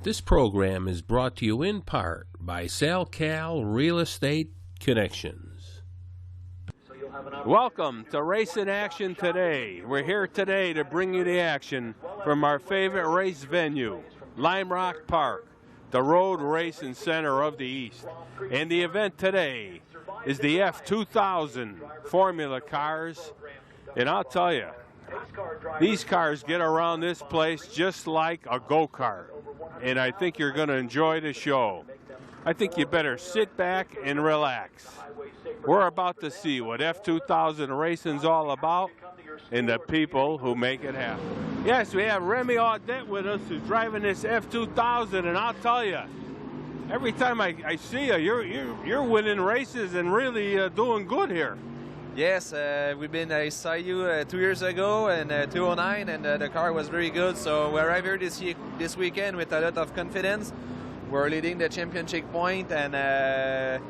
This program is brought to you in part by SalCal Real Estate Connections. Welcome to Racing Action Today. We're here today to bring you the action from our favorite race venue, Limerock Park, the road racing center of the East. And the event today is the F-2000 Formula cars. And I'll tell you, these cars get around this place just like a go-kart. And I think you're going to enjoy the show. I think you better sit back and relax. We're about to see what F-2000 racing's all about and the people who make it happen. Yes, we have Remy Audette with us who's driving this F-2000, and I'll tell you, every time I see you, you're winning races and really doing good here. Yes, I saw you 2 years ago in 2009, and the car was very good. So we're arrived here this weekend with a lot of confidence. We're leading the championship point, and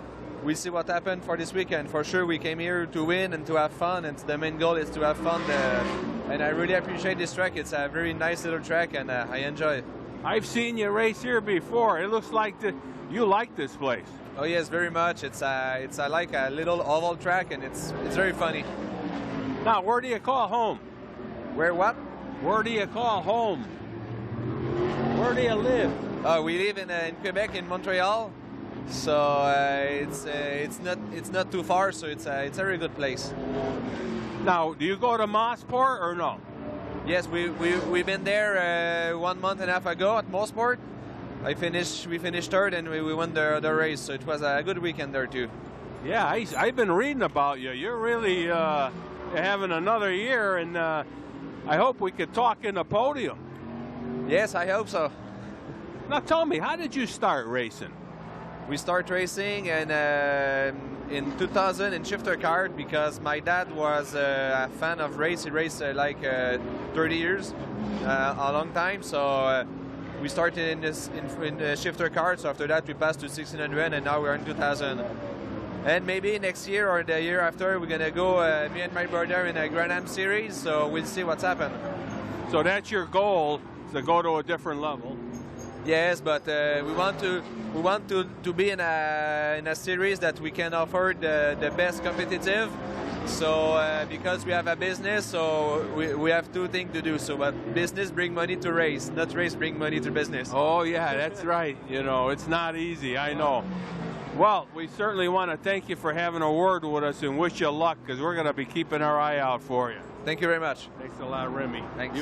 we'll see what happened for this weekend. For sure, we came here to win and to have fun, and the main goal is to have fun. And I really appreciate this track. It's a very nice little track, and I enjoy it. I've seen you race here before. It looks like you like this place. Oh yes, very much. It's like a little oval track, and it's very funny. Now, where do you call home? Where what? Where do you call home? Where do you live? We live in Quebec, in Montreal. So it's not too far. So it's a very good place. Now, do you go to Mosport or no? Yes, we've been there 1 month and a half ago at Mosport. We finished third, and we won the race, so it was a good weekend there too. Yeah, I've been reading about you. You're really having another year, and I hope we could talk in the podium. Yes, I hope so. Now tell me, how did you start racing? We start racing in 2000 in shifter car because my dad was a fan of race. He raced like 30 years, a long time. So. We started in the shifter car, so after that we passed to 1600, and now we're in 2000. And maybe next year or the year after we're gonna go, me and my brother, in a Grand Am series. So we'll see what's happened. So that's your goal, to go to a different level. Yes, but we want to be in a series that we can offer the best competitive. So because we have a business, so we have two things to do. So but business bring money to race, not race bring money to business. Oh yeah, that's right. You know, it's not easy, I know. Well, we certainly want to thank you for having a word with us and wish you luck, because we're going to be keeping our eye out for you. Thank you very much. Thanks a lot, Remy. Thanks.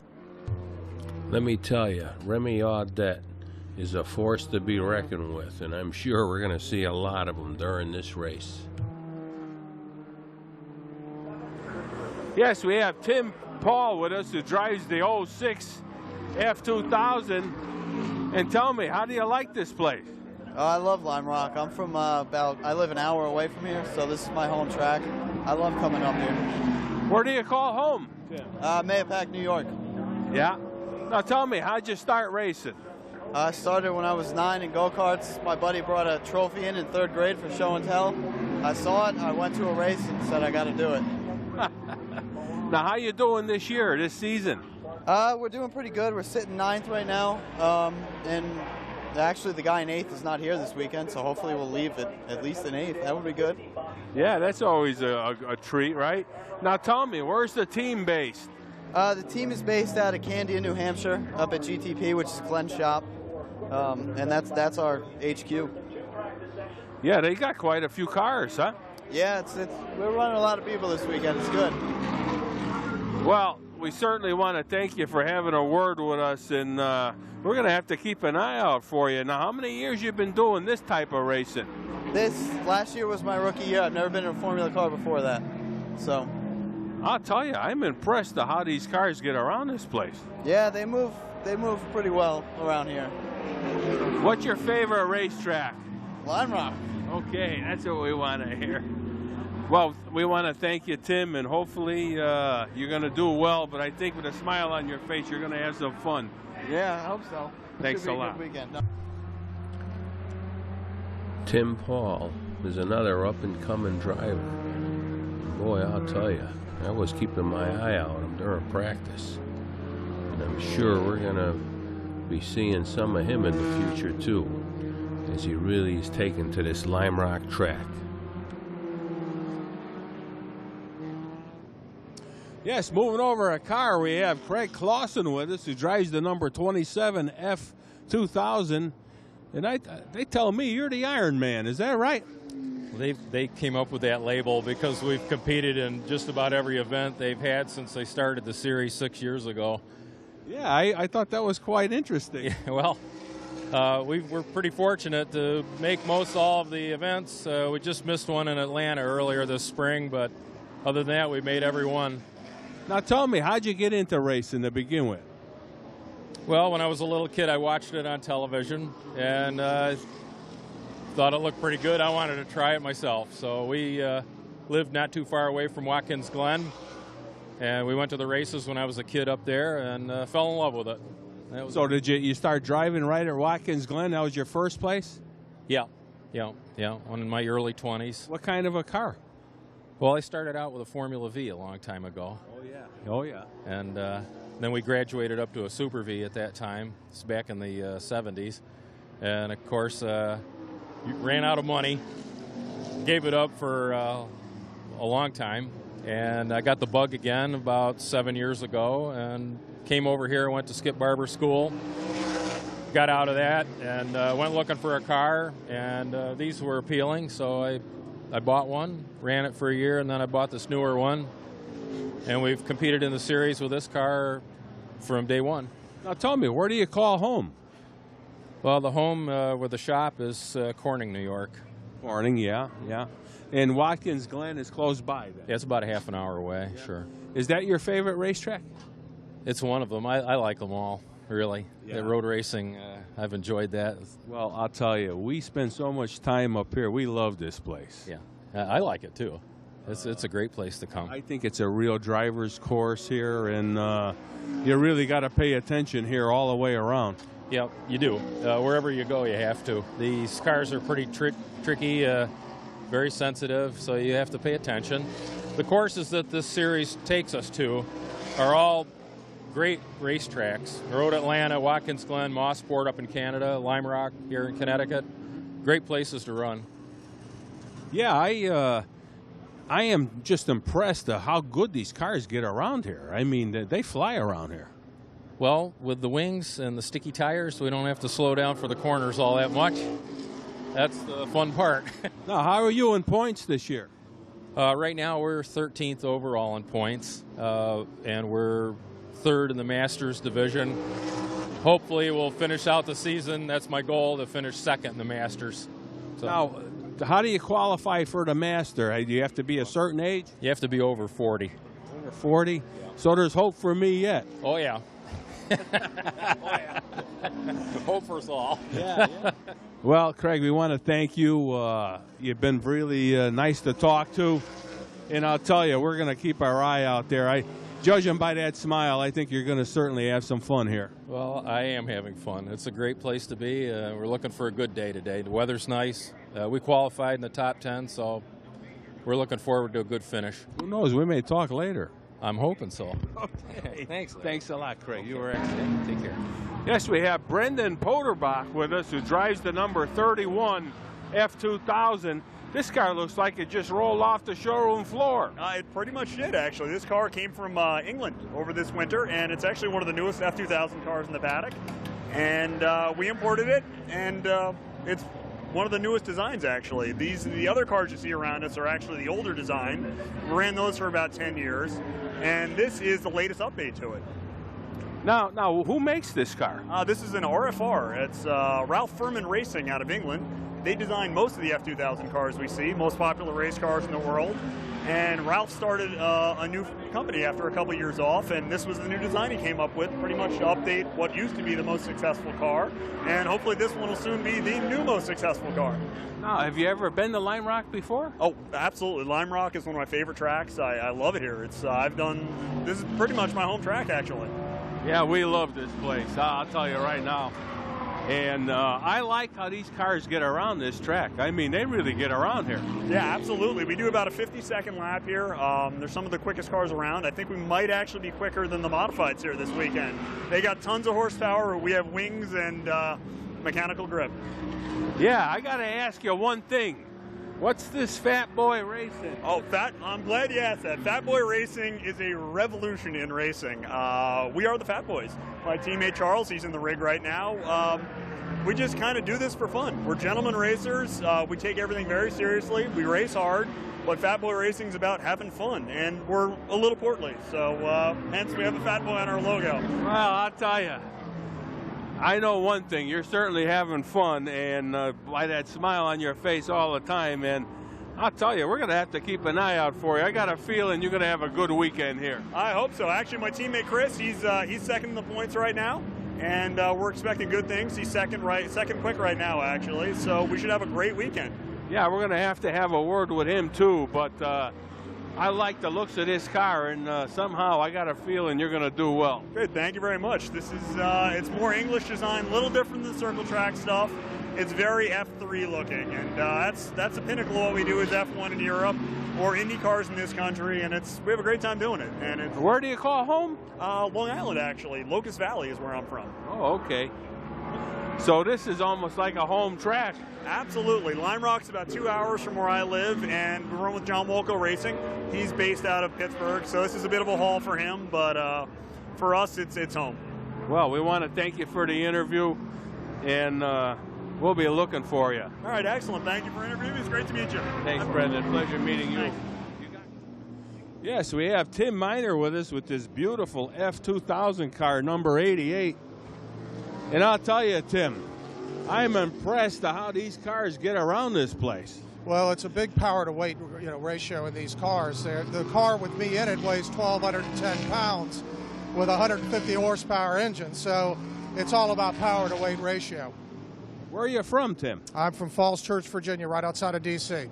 Let me tell you, Remy Audette is a force to be reckoned with, and I'm sure we're going to see a lot of them during this race. Yes, we have Tim Paul with us, who drives the 06 F-2000. And tell me, how do you like this place? Oh, I love Limerock. I'm from I live an hour away from here, so this is my home track. I love coming up here. Where do you call home? Mahopac, New York. Yeah. Now tell me, how'd you start racing? I started when I was 9 in go-karts. My buddy brought a trophy in 3rd grade for show and tell. I saw it, I went to a race and said I got to do it. Now, how you doing this year, this season? We're doing pretty good. We're sitting 9th right now, and actually the guy in 8th is not here this weekend, so hopefully we'll leave at least in 8th. That would be good. Yeah, that's always a treat, right? Now tell me, where's the team based? The team is based out of Candia, New Hampshire, up at GTP, which is Glenn's shop, and that's our HQ. Yeah, they got quite a few cars, huh? Yeah, we're running a lot of people this weekend. It's good. Well, we certainly want to thank you for having a word with us, and we're going to have to keep an eye out for you. Now, how many years you been doing this type of racing? Last year was my rookie year. I've never been in a Formula car before that. So I'll tell you, I'm impressed at how these cars get around this place. Yeah, they move pretty well around here. What's your favorite racetrack? Limerock. Okay, that's what we want to hear. Well, we want to thank you, Tim, and hopefully you're going to do well, but I think with a smile on your face, you're going to have some fun. Yeah, I hope so. Thanks a lot. Good weekend. Tim Paul is another up-and-coming driver. Boy, I'll tell you, I was keeping my eye out on him during practice. And I'm sure we're going to be seeing some of him in the future too, as he really is taken to this Limerock track. Yes, moving over a car, we have Craig Claussen with us, who drives the number 27 F-2000. And they tell me you're the Iron Man. Is that right? They came up with that label because we've competed in just about every event they've had since they started the series 6 years ago. Yeah, I thought that was quite interesting. Well, we're pretty fortunate to make most all of the events. We just missed one in Atlanta earlier this spring, but other than that, we made every one. Now tell me, how'd you get into racing to begin with? Well, when I was a little kid, I watched it on television and thought it looked pretty good. I wanted to try it myself. So we lived not too far away from Watkins Glen, and we went to the races when I was a kid up there and fell in love with it. So did you start driving right at Watkins Glen? That was your first place? Yeah, in my early 20s. What kind of a car? Well, I started out with a Formula V a long time ago. Oh, yeah. And then we graduated up to a Super V at that time. It's back in the 70s. And, of course, ran out of money, gave it up for a long time. And I got the bug again about 7 years ago and came over here, went to Skip Barber School, got out of that, and went looking for a car. And these were appealing, so I bought one, ran it for a year, and then I bought this newer one. And we've competed in the series with this car from day one. Now tell me, where do you call home? Well, the home where the shop is Corning, New York. Corning, yeah. And Watkins Glen is close by then? Yeah, it's about a half an hour away, sure. Is that your favorite racetrack? It's one of them. I like them all, really. Yeah. The road racing, I've enjoyed that. Well, I'll tell you, we spend so much time up here. We love this place. Yeah, I like it too. It's a great place to come. I think it's a real driver's course here, and you really got to pay attention here all the way around. Yeah, you do. Wherever you go, you have to. These cars are pretty tricky, very sensitive, so you have to pay attention. The courses that this series takes us to are all great racetracks. Road Atlanta, Watkins Glen, Mossport up in Canada, Limerock here in Connecticut. Great places to run. Yeah, I am just impressed at how good these cars get around here. I mean, they fly around here. Well, with the wings and the sticky tires, we don't have to slow down for the corners all that much. That's the fun part. Now, how are you in points this year? Right now, we're 13th overall in points, and we're third in the Masters division. Hopefully, we'll finish out the season. That's my goal, to finish second in the Masters. So. Now, how do you qualify for the Master? Do you have to be a certain age? You have to be over 40. Over 40? Yeah. So there's hope for me yet. Oh, yeah. Hope for us all. Yeah. Well, Craig, we want to thank you. You've been really nice to talk to. And I'll tell you, we're going to keep our eye out there. Judging by that smile, I think you're going to certainly have some fun here. Well, I am having fun. It's a great place to be. We're looking for a good day today. The weather's nice. We qualified in the top 10, so we're looking forward to a good finish. Who knows? We may talk later. I'm hoping so. Okay. Thanks. Thanks a lot, Craig. You were excellent. Take care. Yes, we have Brendan Potterbock with us, who drives the number 31 F-2000. This car looks like it just rolled off the showroom floor. It pretty much did, actually. This car came from England over this winter, and it's actually one of the newest F-2000 cars in the paddock. And we imported it, and it's one of the newest designs, actually. The other cars you see around us are actually the older design. We ran those for about 10 years, and this is the latest update to it. Now, who makes this car? This is an RFR. It's Ralph Furman Racing out of England. They design most of the F-2000 cars we see, most popular race cars in the world. And Ralph started a new company after a couple years off, and this was the new design he came up with, pretty much to update what used to be the most successful car. And hopefully this one will soon be the new most successful car. Now, have you ever been to Limerock before? Oh, absolutely. Limerock is one of my favorite tracks. I love it here. This is pretty much my home track, actually. Yeah, we love this place. I'll tell you right now. And I like how these cars get around this track. I mean, they really get around here. Yeah, absolutely. We do about a 50-second lap here. They're some of the quickest cars around. I think we might actually be quicker than the modifieds here this weekend. They got tons of horsepower. We have wings and mechanical grip. Yeah, I got to ask you one thing. What's this Fat Boy Racing? Oh, I'm glad you asked that. Fat Boy Racing is a revolution in racing. We are the Fat Boys. My teammate Charles, he's in the rig right now. We just kind of do this for fun. We're gentlemen racers. We take everything very seriously. We race hard, but Fat Boy Racing is about having fun, and we're a little portly. So hence we have a Fat Boy on our logo. Well, I'll tell you. I know one thing, you're certainly having fun, and by that smile on your face all the time, and I'll tell you, we're going to have to keep an eye out for you. I got a feeling you're going to have a good weekend here. I hope so. Actually, my teammate Chris, he's second in the points right now, and we're expecting good things. He's second quick right now, actually, so we should have a great weekend. Yeah, we're going to have a word with him, too, but I like the looks of this car, and somehow I got a feeling you're going to do well. Good, thank you very much. This is it's more English design, a little different than circle track stuff. It's very F3 looking, and that's the pinnacle of what we do is F1 in Europe or Indy cars in this country, and we have a great time doing it. And it's where do you call home? Long Island, actually. Locust Valley is where I'm from. Oh, okay. So this is almost like a home track. Absolutely. Limerock's about 2 hours from where I live, and we run with John Wolko Racing. He's based out of Pittsburgh, so this is a bit of a haul for him, but for us, it's home. Well, we want to thank you for the interview, and we'll be looking for you. All right, excellent. Thank you for interviewing me. It's great to meet you. Thanks, Brendan. Pleasure meeting you. Thanks. Yes, we have Tim Miner with us with this beautiful F-2000 car, number 88. And I'll tell you, Tim, I'm impressed at how these cars get around this place. Well, it's a big power to weight ratio in these cars. The car with me in it weighs 1,210 pounds with a 150 horsepower engine, so it's all about power to weight ratio. Where are you from, Tim? I'm from Falls Church, Virginia, right outside of D.C.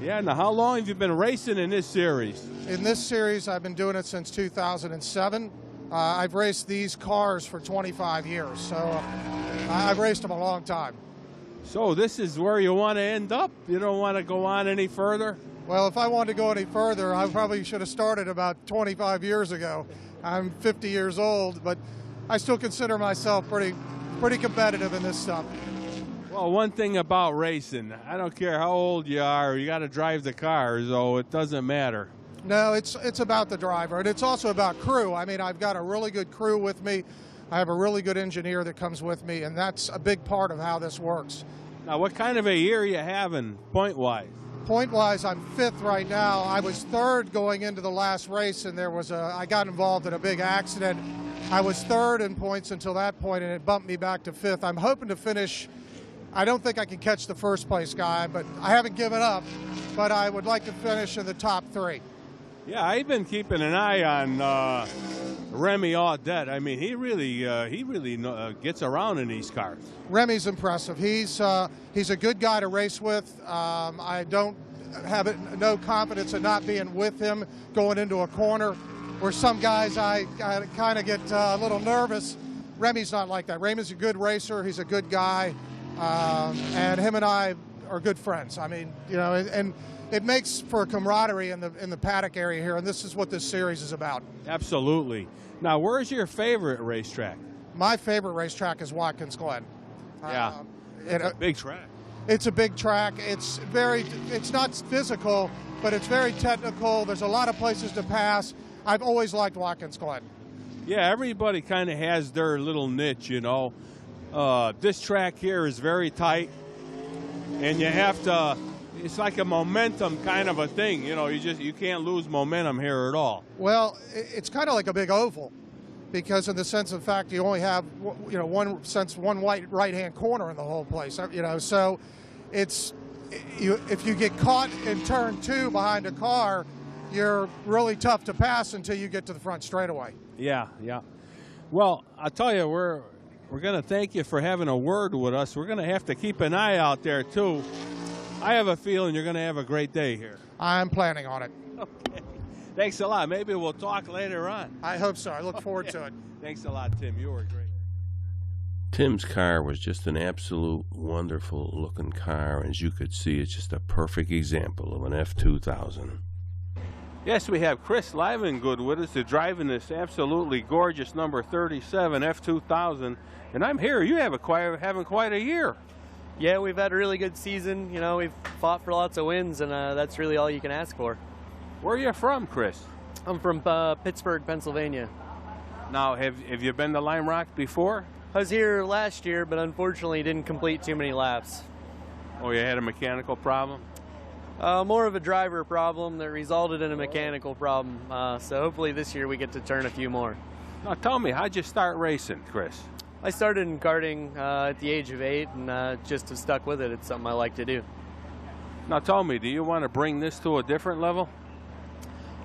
Yeah, now how long have you been racing in this series? In this series, I've been doing it since 2007. I've raced these cars for 25 years, so I've raced them a long time. So this is where you want to end up? You don't want to go on any further? Well, if I wanted to go any further, I probably should have started about 25 years ago. I'm 50 years old, but I still consider myself pretty competitive in this stuff. Well, one thing about racing, I don't care how old you are, you got to drive the car, so it doesn't matter. No, it's about the driver, and it's also about crew. I mean, I've got a really good crew with me. I have a really good engineer that comes with me, and that's a big part of how this works. Now, what kind of a year are you having, point-wise? Point-wise, I'm 5th right now. I was 3rd going into the last race, and I got involved in a big accident. I was 3rd in points until that point, and it bumped me back to 5th. I'm hoping to finish. I don't think I can catch the first place guy, but I haven't given up. But I would like to finish in the top 3. Yeah, I've been keeping an eye on Remy Audette. I mean, he really gets around in these cars. Remy's impressive. He's a good guy to race with. I don't have no confidence in not being with him going into a corner. Where some guys I kind of get a little nervous. Remy's not like that. Remy's a good racer. He's a good guy, and him and I are good friends. I mean, and it makes for camaraderie in the paddock area here, and this is what this series is about. Absolutely. Now, where's your favorite racetrack? My favorite racetrack is Watkins Glen. Yeah, it's a big track. It's a big track. It's not physical, but it's very technical. There's a lot of places to pass. I've always liked Watkins Glen. Yeah, everybody kind of has their little niche, This track here is very tight, and you have to. It's like a momentum kind of a thing, you can't lose momentum here at all. Well, it's kind of like a big oval, because in the sense of fact, you only have one right-hand corner in the whole place, so if you get caught in turn 2 behind a car, you're really tough to pass until you get to the front straightaway. Yeah. Well, I'll tell you, we're going to thank you for having a word with us. We're going to have to keep an eye out there, too. I have a feeling you're going to have a great day here. I'm planning on it. Okay. Thanks a lot. Maybe we'll talk later on. I hope so. I look forward to it. Thanks a lot, Tim. You were great. Tim's car was just an absolute wonderful looking car. As you could see, it's just a perfect example of an F-2000. Yes, we have Chris Livengood with us to driving this absolutely gorgeous number 37 F-2000. And I'm here. You have having quite a year. Yeah, we've had a really good season. You know, we've fought for lots of wins, and that's really all you can ask for. Where are you from, Chris? I'm from Pittsburgh, Pennsylvania. Now, have you been to Limerock before? I was here last year, but unfortunately didn't complete too many laps. Oh, you had a mechanical problem? More of a driver problem that resulted in a mechanical problem. So hopefully this year we get to turn a few more. Now tell me, how'd you start racing, Chris? I started in karting at the age of 8 and just have stuck with it. It's something I like to do. Now tell me, do you want to bring this to a different level?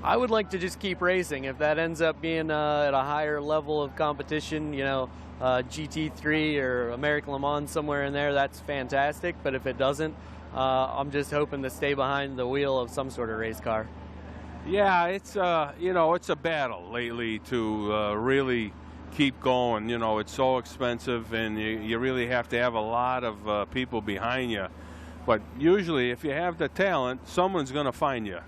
I would like to just keep racing. If that ends up being at a higher level of competition, you know, GT3 or American Le Mans, somewhere in there, that's fantastic. But if it doesn't, I'm just hoping to stay behind the wheel of some sort of race car. Yeah, it's you know, it's a battle lately to really keep going. You know, it's so expensive, and you really have to have a lot of people behind you. But usually, if you have the talent, someone's going to find you.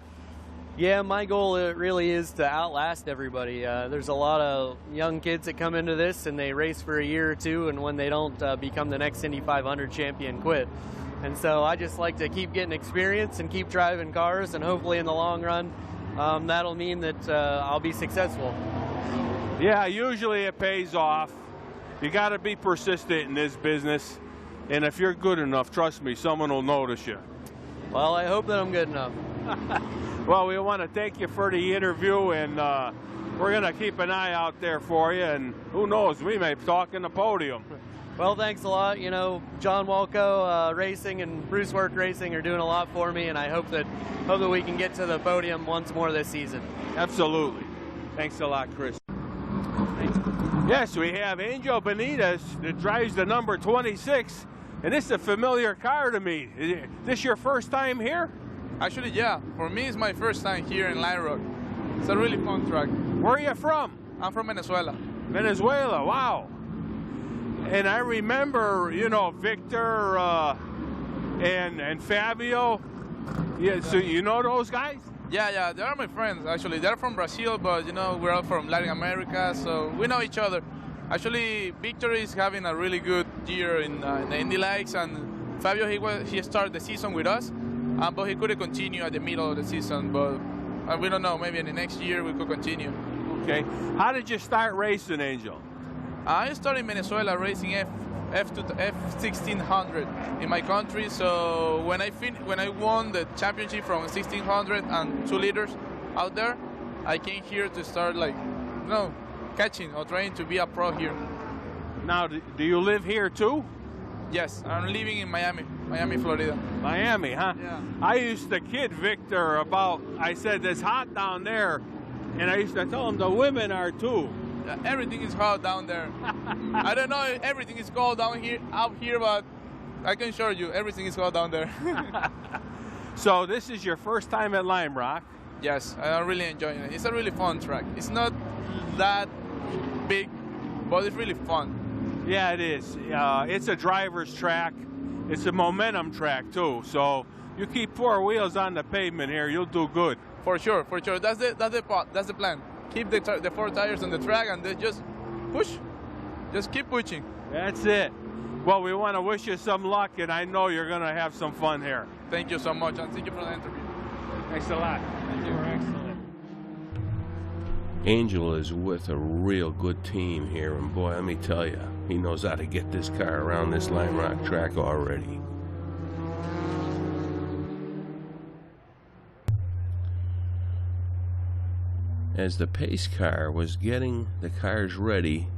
Yeah, my goal really is to outlast everybody. There's a lot of young kids that come into this and they race for a year or two, and when they don't become the next Indy 500 champion, quit. And so I just like to keep getting experience and keep driving cars, and hopefully in the long run that'll mean that I'll be successful. Yeah, usually it pays off. You got to be persistent in this business, and if you're good enough, trust me, someone will notice you. Well, I hope that I'm good enough. Well, we want to thank you for the interview, and we're going to keep an eye out there for you, and who knows, we may talk in the podium. Well, thanks a lot. You know, John Walco Racing and Bruce Work Racing are doing a lot for me, and I hope that we can get to the podium once more this season. Absolutely. Thanks a lot, Chris. Thanks. Yes, we have Angel Benitez that drives the number 26, and this is a familiar car to me. Is this your first time here? Actually, yeah. For me, it's my first time here in Limerock. It's a really fun track. Where are you from? I'm from Venezuela. Venezuela, wow. And I remember, you know, Victor and Fabio. Yeah, so you know those guys? Yeah, they are my friends, actually. They're from Brazil, but, you know, we're all from Latin America, so we know each other. Actually, Victor is having a really good year in the Indy Lights, and Fabio, he started the season with us. But he couldn't continue at the middle of the season, but we don't know, maybe in the next year we could continue. Okay. How did you start racing, Angel? I started in Venezuela racing F-1600 in my country, so when I won the championship from 1600 and 2 liters out there, I came here to start, like, you know, catching or trying to be a pro here. Now, do you live here too? Yes, I'm living in Miami, Florida. Miami, huh? Yeah. I used to kid Victor about, I said, it's hot down there, and I used to tell him the women are too. Everything is hot down there. I don't know if everything is cold out here, but I can assure you, everything is cold down there. So this is your first time at Limerock? Yes, I'm really enjoying it. It's a really fun track. It's not that big, but it's really fun. Yeah, it is. It's a driver's track. It's a momentum track too. So you keep 4 wheels on the pavement here, you'll do good. For sure. That's the plan. Keep the 4 tires on the track and then just push. Just keep pushing. That's it. Well, we want to wish you some luck, and I know you're going to have some fun here. Thank you so much, and thank you for the interview. Thanks a lot. Thank you. Excellent. Angel is with a real good team here, and boy, let me tell you, he knows how to get this car around this Limerock track already. As the pace car was getting the cars ready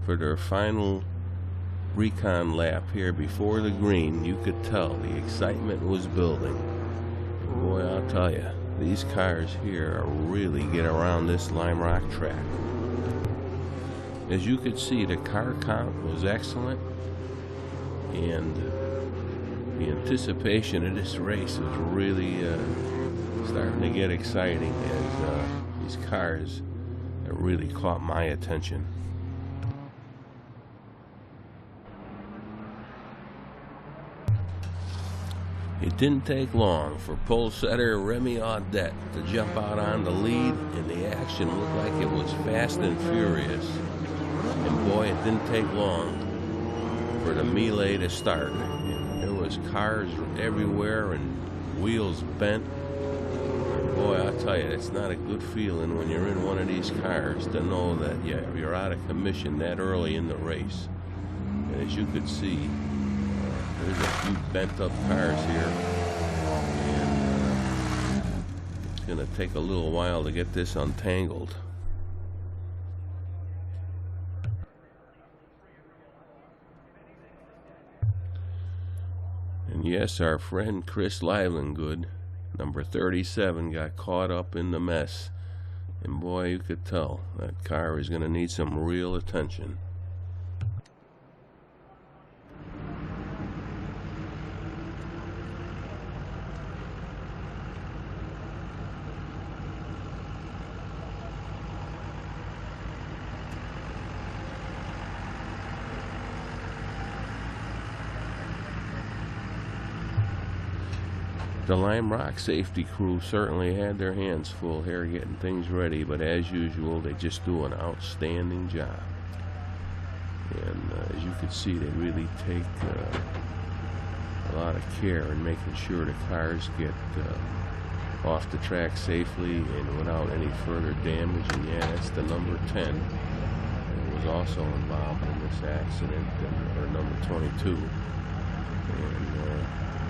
for their final recon lap here before the green, you could tell the excitement was building. Boy, I'll tell you, these cars here are really get around this Limerock track. As you could see, the car count was excellent, and the anticipation of this race was really starting to get exciting as these cars really caught my attention. It didn't take long for pole setter Remy Audette to jump out on the lead, and the action looked like it was fast and furious. And boy, it didn't take long for the melee to start. And there was cars everywhere and wheels bent. And boy, I'll tell you, it's not a good feeling when you're in one of these cars to know that you're out of commission that early in the race. And as you could see, there's a few bent up cars here, and it's going to take a little while to get this untangled. And yes, our friend Chris Livelandgood, number 37, got caught up in the mess, and boy, you could tell that car is going to need some real attention. The Limerock safety crew certainly had their hands full here getting things ready, but as usual, they just do an outstanding job. And as you can see, they really take a lot of care in making sure the cars get off the track safely and without any further damage. And yeah, that's the number 10. It was also involved in this accident, or number 22. And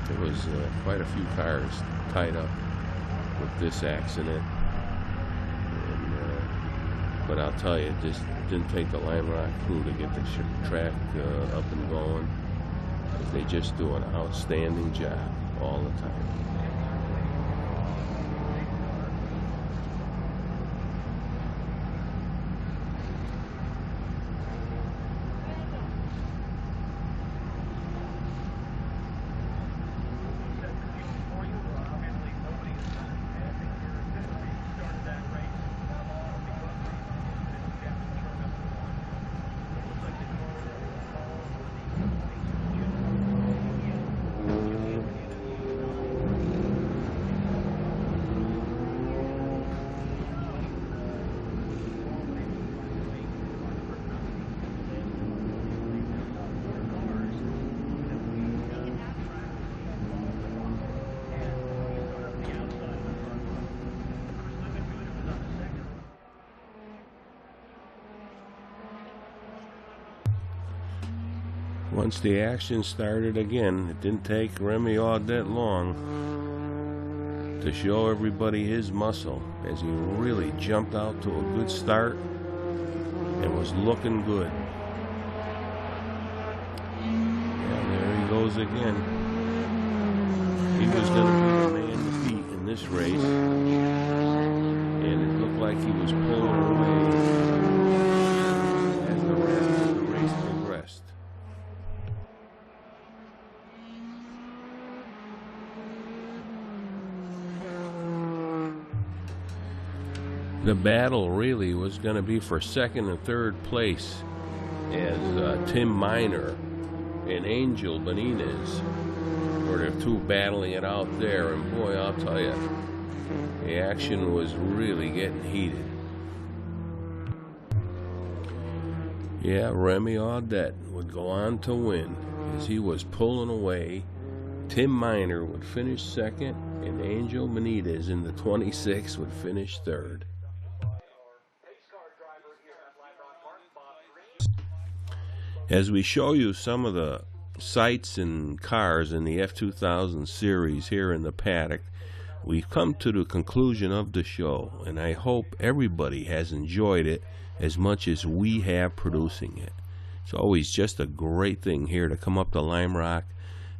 there was quite a few cars tied up with this accident. And, but I'll tell you, it just didn't take the Limerock crew to get the track up and going. They just do an outstanding job all the time. Once the action started again, it didn't take Remy Audette long to show everybody his muscle as he really jumped out to a good start and was looking good. And there he goes again. He was going to be the man to beat in this race, and it looked like he was pulling away as the rest of the race progressed. The battle really was going to be for second and third place, as Tim Miner and Angel Benitez were the two battling it out there. And boy, I'll tell you, the action was really getting heated. Yeah, Remy Audette would go on to win as he was pulling away. Tim Miner would finish second, and Angel Benitez in the 26 would finish third. As we show you some of the sights and cars in the F-2000 series here in the paddock, we've come to the conclusion of the show, and I hope everybody has enjoyed it as much as we have producing it. It's always just a great thing here to come up to Limerock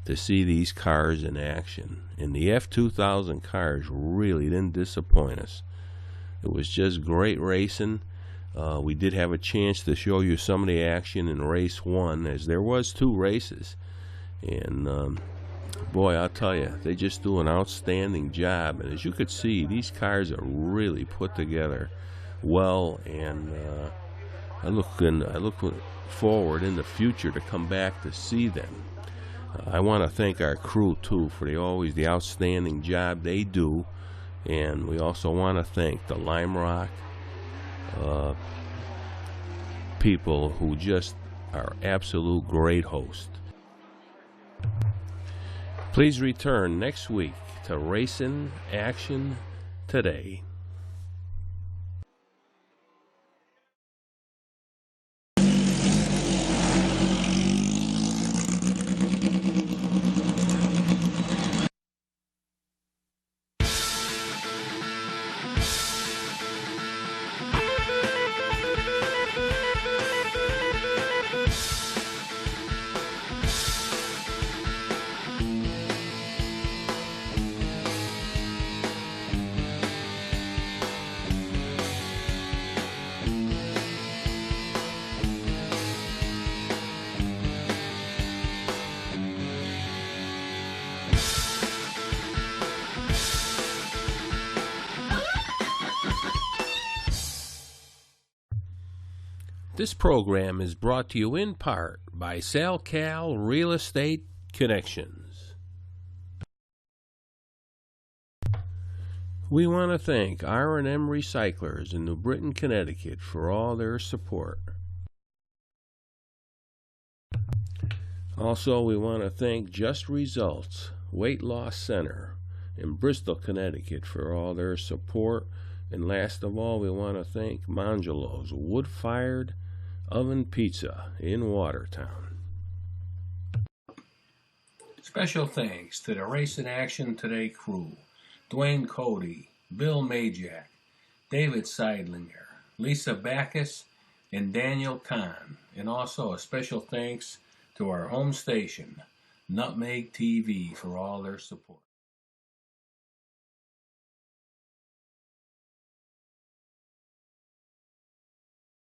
to see these cars in action. And the F-2000 cars really didn't disappoint us. It was just great racing. We did have a chance to show you some of the action in race 1, as there was 2 races. And boy, I'll tell you, they just do an outstanding job. And as you could see, these cars are really put together well. And I look forward in the future to come back to see them. I want to thank our crew too for the outstanding job they do, and we also want to thank the Limerock people who just are absolute great hosts. Please return next week to Racing Action Today. This program is brought to you in part by SalCal Real Estate Connections. We want to thank R&M Recyclers in New Britain, Connecticut for all their support. Also, we want to thank Just Results Weight Loss Center in Bristol, Connecticut for all their support. And last of all, we want to thank Mangelo's Wood-Fired Oven Pizza in Watertown. Special thanks to the Racing Action Today crew: Dwayne Cody, Bill Majak, David Seidlinger, Lisa Backus, and Daniel Kahn. And also a special thanks to our home station, Nutmeg TV, for all their support.